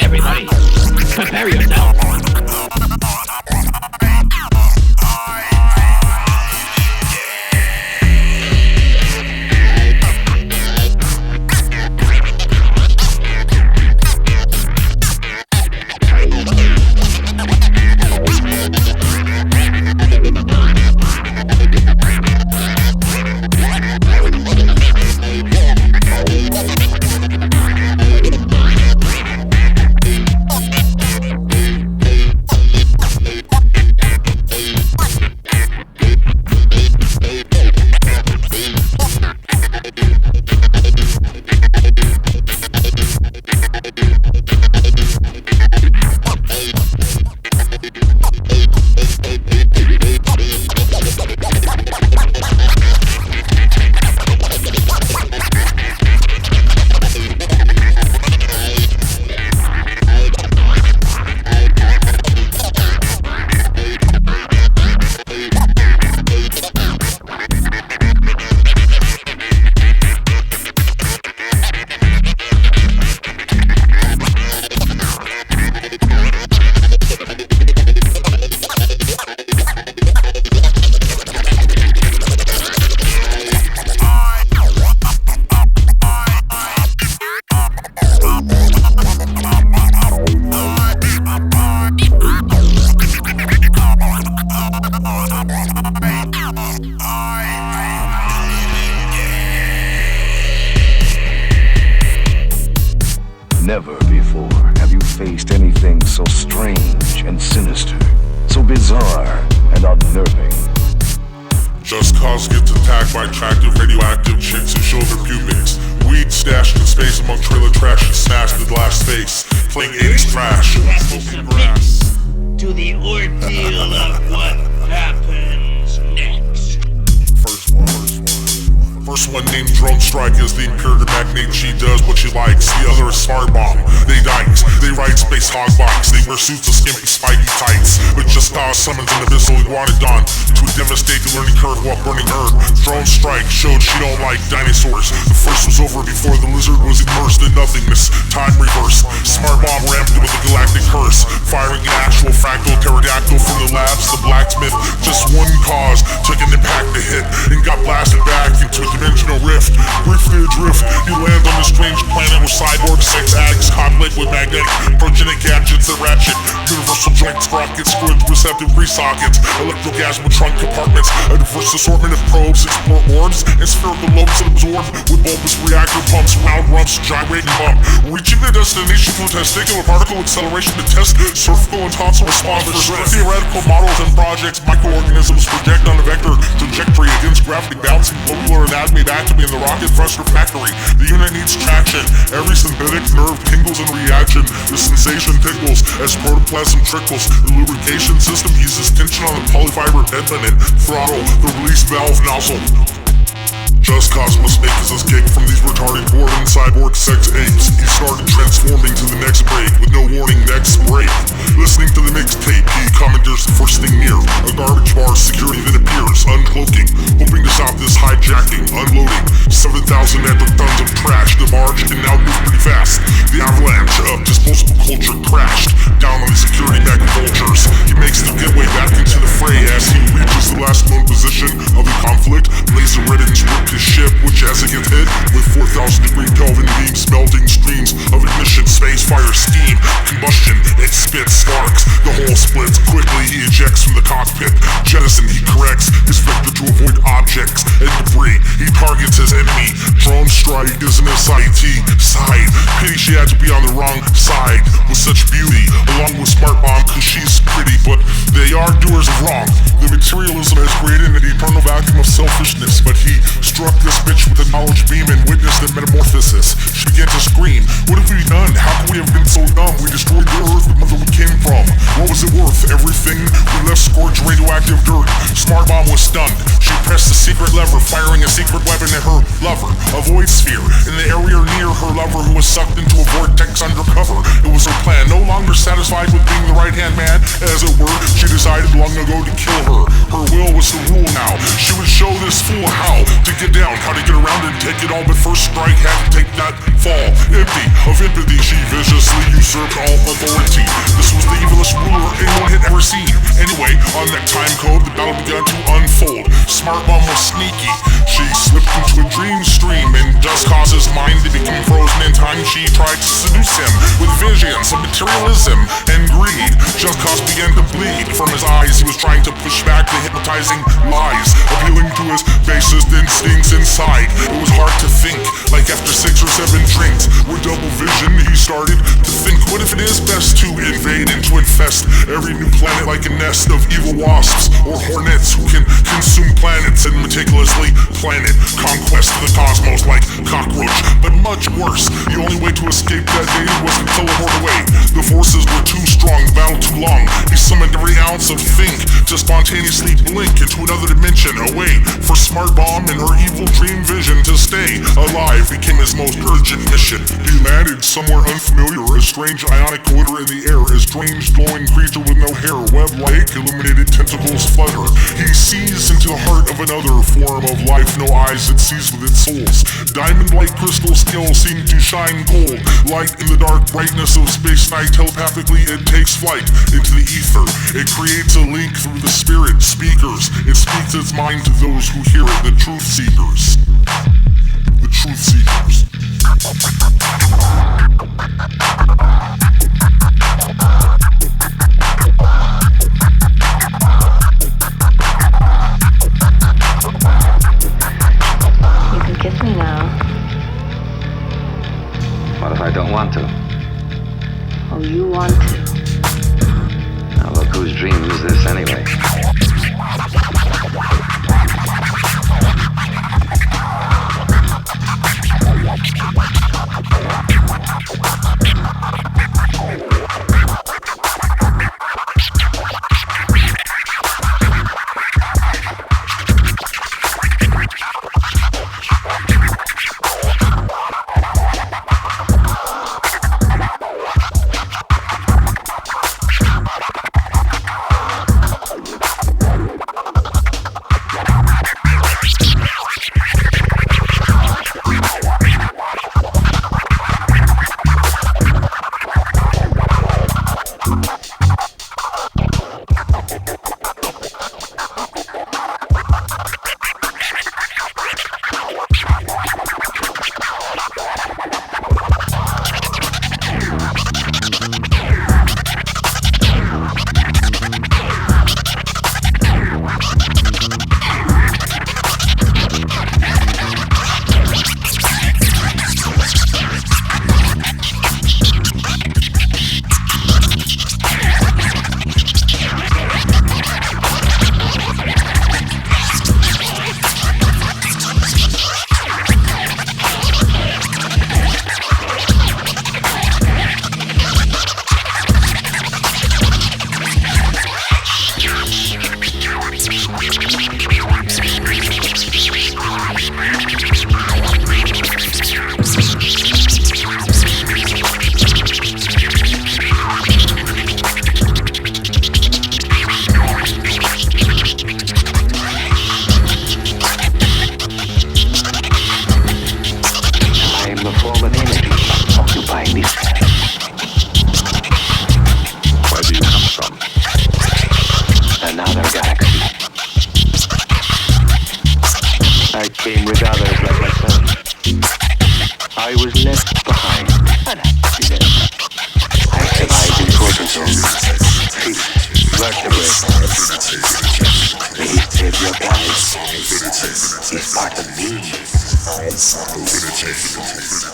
Everybody, prepare yourself. Never before have you faced anything so strange and sinister, so bizarre and unnerving. Just cause gets attacked by attractive radioactive chicks who show their pubics. Weed stashed in space among trailer trash and smashed the glass face. Playing 80s trash. You have to submit to the ordeal of what happens next. First one named Drone Strike is the imperative magnate. She does what she likes. The other is Smart Bomb. They dice. They ride space hog box. They wear suits of skimpy spiky tights. But just cause summons an abyssal iguanodon to devastate the learning curve while burning Earth. Drone Strike showed she don't like dinosaurs. The first was over before the lizard was immersed in nothingness. Time reverse. Smart Bomb rammed with a galactic curse, firing an actual fractal pterodactyl from the labs. The blacksmith, just one cause, took an impact to hit and got blasted back into a dimensional rift. Briefly adrift, you land on a strange planet where cyborg sex addicts copulate with magnetic progenic gadgets that ratchet. Universal joint sprockets, squid receptive re-sockets, electrogasmal trunk compartments, a diverse assortment of probes explore orbs and spherical lobes that absorb with bulbous reactor pumps, round rumps, gyrating bump. Reaching the destination through testicular particle acceleration to test cervical and tonsil responses. Theoretical models and projects, microorganisms project on a vector trajectory against gravity, bouncing globular anatomy back to be in the rocket thruster factory. The unit needs traction. Every synthetic nerve tingles in reaction. The sensation tickles as protoplasm trickles. The lubrication system uses tension on the polyfiber bed linen. Throttle the release valve nozzle. Just cause must make his escape from these retarded bored and cyborg sex apes. He started transforming to the next break with no warning, next break. Listening to the mixtape, he commandeers the first thing near. A garbage bar security that appears, uncloaking, hoping to stop this hijacking, unloading 7,000 metric tons of trash. The barge can now move pretty fast. The avalanche of disposable culture crashed down on the security mech vultures. He makes the getaway back into the fray as he reaches the last known position of the conflict. Laser riddance ripped his ship, which as it gets hit with 4,000-degree Kelvin beams, melting streams of ignition, space fire, steam, combustion, it spits sparks. The hole splits quickly. He ejects from the cockpit. Jettison, he corrects his vector to avoid objects and debris. He targets his enemy. Drone Strike is in his sight. He sighed. Pity she had to be on the wrong side with such beauty, along with Smart Bomb, cause she's pretty, but they are doers of wrong. The materialism has created an eternal vacuum of selfishness, but he struck this bitch with a knowledge beam and witnessed the metamorphosis. She began to scream, what have we done? How could we have been so dumb? We destroyed the earth, the mother we came from. What was it worth? Everything? We left scorched radioactive dirt. Smart Bomb was stunned. She pressed the secret lever, firing a secret weapon at her lover, a void sphere, in the area near her lover who was sucked into a vortex undercover. It was her plan, no longer satisfied with being the right-hand man, as it were. She decided long ago to kill her. Her will first strike had to take that fall. Empty of empathy, she viciously usurped all authority. This was the evilest ruler anyone had ever seen. Anyway, on that time code, the battle began to unfold. Smart Bomb was sneaky. She slipped into a dream stream and just caused his mind to become frozen in time. She tried to seduce him with visions of materialism and greed. Just cause began to bleed from his eyes. He was trying to push back the hypnotizing lies, appealing to his basest instincts inside. It was hard to think, like after 6 or 7 drinks. With double vision, he started to think, what if it is best to invade and to infest every new planet like a nest of evil wasps or hornets who can consume planets and meticulously plan it. Conquest of the cosmos like cockroach, but much worse. The only way to escape that day was to teleport away. The forces were too strong, the battle too long. He summoned every ounce of think to spontaneously blink into another dimension away. For Smart Bomb and her evil dream vision to stay alive became his most urgent mission. He landed somewhere unfamiliar, a strange ionic odor in the air, a strange glowing creature with no hair, web-like illuminated tentacles flutter. He sees into the heart of another form of life, no eyes it sees with its souls. Diamond-like crystal scales seem to shine cold. Light in the dark brightness of space night, telepathically it takes flight into the ether. It creates a link through the spirit speakers. It speaks its mind to those who hear it, the truth seekers. The truth seekers. You can kiss me now. What if I don't want to? Oh, you want to. Now look, whose dream is this anyway?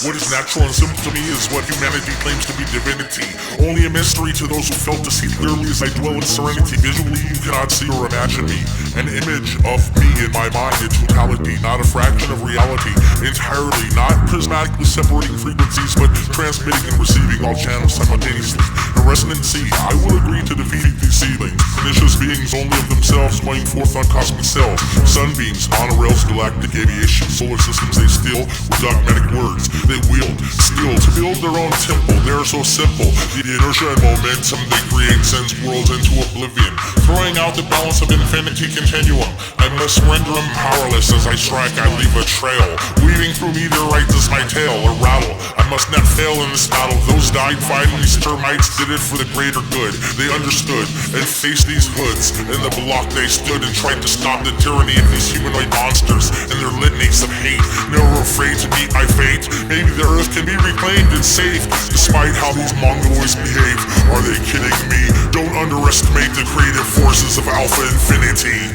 What is natural and simple to me is what humanity claims to be divinity. Only a mystery to those who fail to see clearly as I dwell in serenity. Visually you cannot see or imagine me. An image of me in my mind in totality, not a fraction of reality. Entirely, not prismatically separating frequencies, but transmitting and receiving all channels simultaneously. The resonancy, I will agree to defeat these ceilings. Pernicious beings only of themselves going forth on cosmic cells. Sunbeams, monorails, galactic aviation, solar systems they steal with dogmatic words. They wield skill to build their own temple. They're so simple. The inertia and momentum they create sends worlds into oblivion, throwing out the balance of infinity continuum. I'm must render them powerless. As I strike, I leave a trail. Weaving through meteorites is my tale, a rattle. I must not fail in this battle. Those died fighting these termites did it for the greater good. They understood and faced these hoods. In the block they stood and tried to stop the tyranny of these humanoid monsters and their litanies of hate. Never afraid to meet my fate. Maybe the earth can be reclaimed and safe, despite how these mongoloids behave. Are they kidding me? Don't underestimate the creative forces of Alpha Infinity.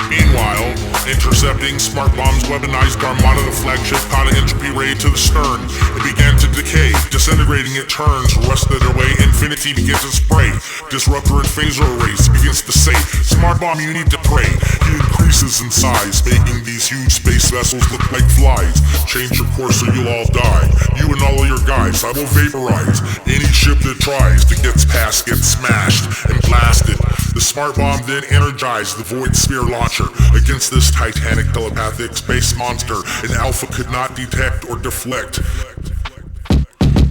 Meanwhile, intercepting Smart Bomb's weaponized armada, the flagship caught an entropy ray to the stern. It began to decay, disintegrating it turns, rusted away, infinity begins to spray. Disruptor and phaser arrays begins to say, Smart Bomb, you need to pray. He increases in size, making these huge space vessels look like flies. Change your course or you'll all die. You and all of your guys, I will vaporize. Any ship that tries to get past gets smashed and blasted. The Smart Bomb then energized the Void Sphere launcher against this titanic telepathic space monster, and Alpha could not detect or deflect.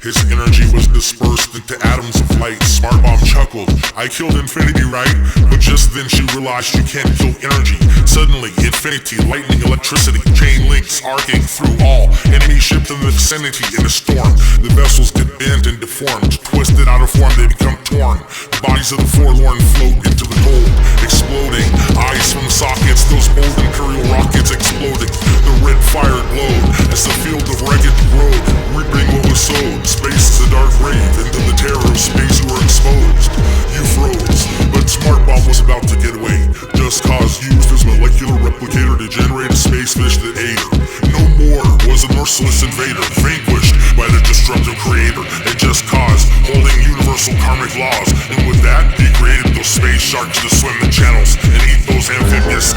His energy was dispersed into atoms of light. Smart Bomb chuckled. I killed Infinity, right? But just then she realized you can't kill energy. Suddenly, Infinity, lightning, electricity, chain links arcing through all enemy ships in the vicinity in a storm. The vessels get bent and deformed, twisted out of form, they become torn. The bodies of the forlorn float into the cold, exploding. Eyes from sockets, those old Imperial rockets exploding. The red fire glowed as the field of wreckage glowed, reaping what was sowed. Space is a dark rave, into the terror of space you were exposed. You froze, but Smart Bomb was about to get away. Just Cause used his molecular replicator to generate a space fish that ate her. No more was a merciless invader, vanquished by the destructive creator. And Just Cause, holding universal karmic laws. And with that, he created those space sharks to swim the channels and eat those ambitious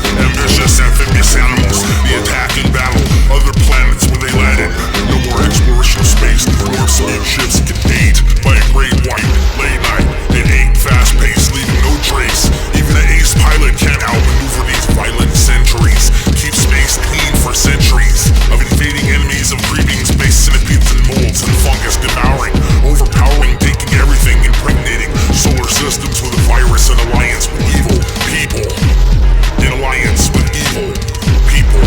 amphibious animals. The attack and battle, other planets where they landed. No more exploration of space, warp speed ships contained by a great white late night. It ain't fast paced, leaving no trace. Even an ace pilot can't outmaneuver these violent centuries. Keep space clean for centuries of invading enemies, of creeping space centipedes and molds and fungus devouring, overpowering, taking everything, impregnating solar systems with a virus and alliance with evil people. In alliance with evil people.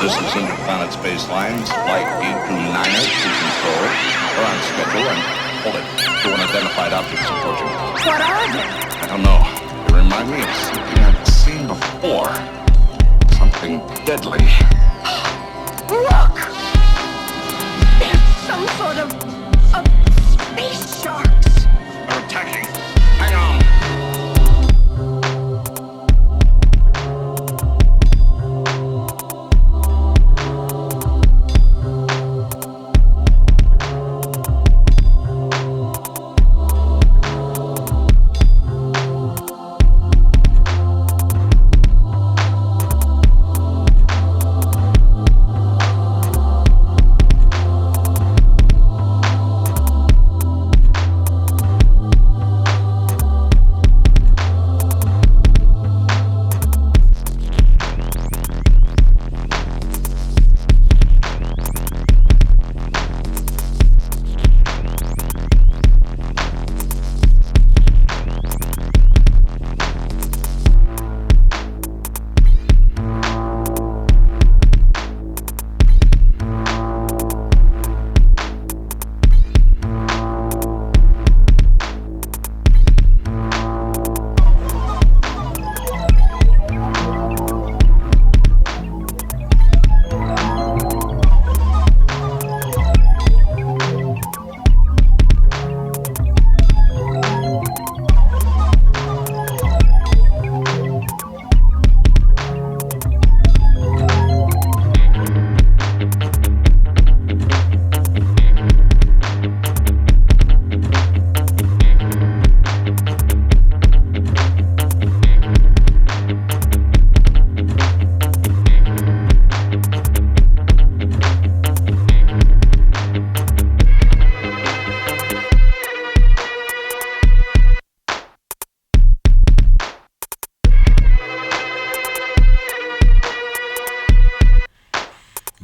This is interplanet space lines, flight 829er to control. We're on schedule and hold it. Two unidentified objects approaching. What are they? I don't know. They remind me of something I've seen before. Something deadly. Look! It's some sort of space sharks. They're attacking. Hang on.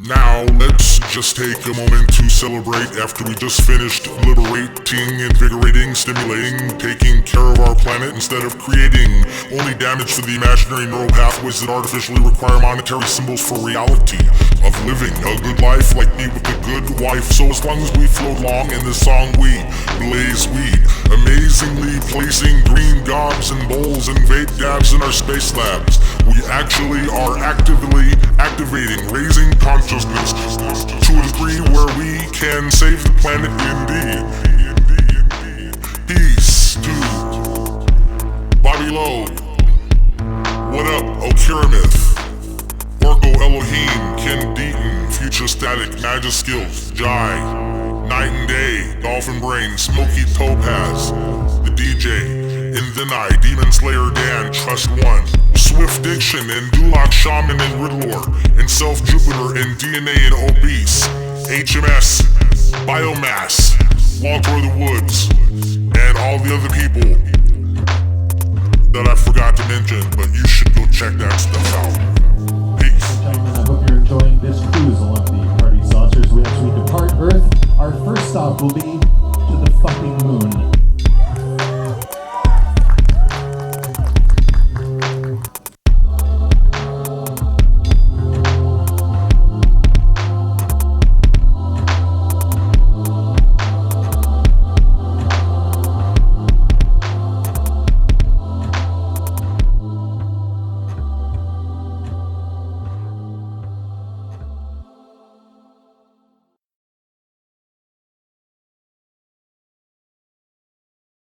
Now let's just take a moment to celebrate after we just finished liberating, invigorating, stimulating, taking care of our planet instead of creating only damage for the imaginary neural pathways that artificially require monetary symbols for reality of living a good life like me with a good wife. So as long as we float along in this song we blaze weed, amazingly placing green gobs and bowls and vape dabs in our space labs. We actually are actively activating, raising consciousness to a degree where we can save the planet indeed. Peace to Bobby Lowe. What up, Okiramith? Orko Elohim, Ken Deaton, Future Static, Magic Skills, Jai, Night and Day, Dolphin Brain, Smokey Topaz, the DJ, In the Night, Demon Slayer Dan, Trust One, Swift Diction, and Dulak Shaman and Riddlor, and Self Jupiter, and DNA and Obese, HMS, Biomass, Walk Through the Woods, and all the other people that I forgot to mention, but you should go check that stuff out.